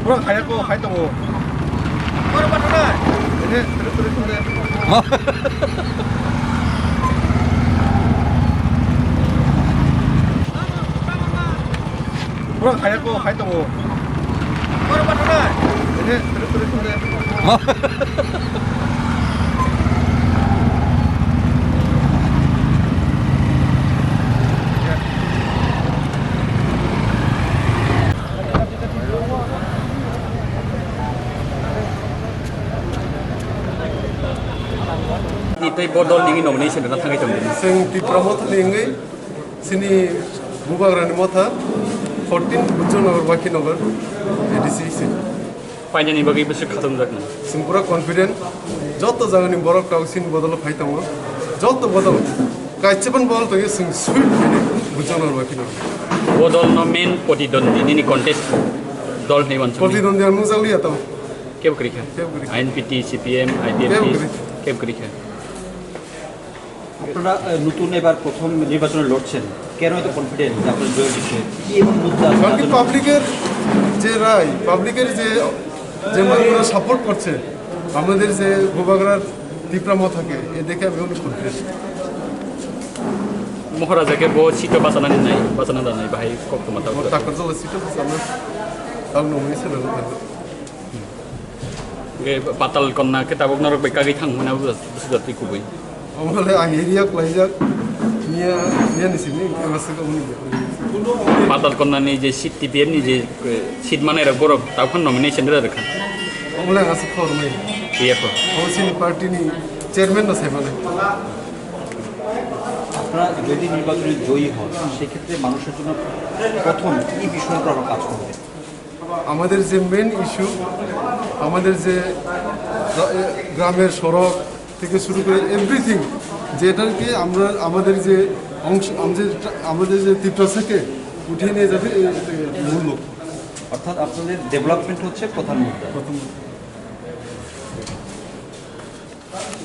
그럼 가야고 가야고. 바로 바로나. 네, 그래. 그럼 가야고 가야고. 바로 바로나. 네, 그래. Itu bodol dingin nomination na thangai jamde. Sing Tipramot lingai sini Bubagrani motha 14 Bujjanagar Bakinagar ADC sin. Painjani bagi besu khatam jakna. Sing pura confident joto jagani borok taw sin bodol phaitamo joto bodol kaicheban bol to sing sweet Bujjanagar Bakinagar. Bodol no main potidon ini contest dol ni wanchu. Potidon dia nuzali ataw Keb krikha. INPT CPM IDFT keb krikha. আপনারা নতুন এবার প্রথম নির্বাচনে লড়ছেন কেন এত confident যে আপনারা জয়ের বিষয়ে কি এমন মুদ্রা আছে কারণ কি পাবলিকের যে রায় পাবলিকের যে মানুষরা সাপোর্ট করছে আমাদের যে গোবাগড়ার তীব্রাম থাকে এ দেখে আমি অনেক confident Maharaja bo sito basana nai bahai kok mata. আমার টাকার জল সিটে আমরা তাও নমে ছিল Ge patal konna kitabok narok bekagi thang mana busudati kubui. আমলে আহেরিয়া ক্লাইজাক নিয়া নিছিনি এমাসকে উনি Patal konna ni je sit TPM ni je sit mana era borok tawkhan nomination ra rakha. আমলে আছে ফরমে Iya ko. হাউসিং পার্টি নি চেয়ারম্যান আছে মানে আপনারা যদি নির্বাচনে জয়ী হন সেক্ষেত্রে মানুষের জন্য প্রথম কি বিষয়ের উপর আপনারা কাজ করবেন আমাদের যে মেন ইস্যু আমাদের যে গ্রামের সড়ক থেকে শুরু করে এভরিথিং যেটাকে আমরা আমাদের যে অংশ আমাদের যে তীব্র থেকে উঠিয়ে নিয়ে যাবে মূল লক্ষ্য অর্থাৎ আপনাদের ডেভেলপমেন্ট হচ্ছে প্রধান মুদ্রা প্রথম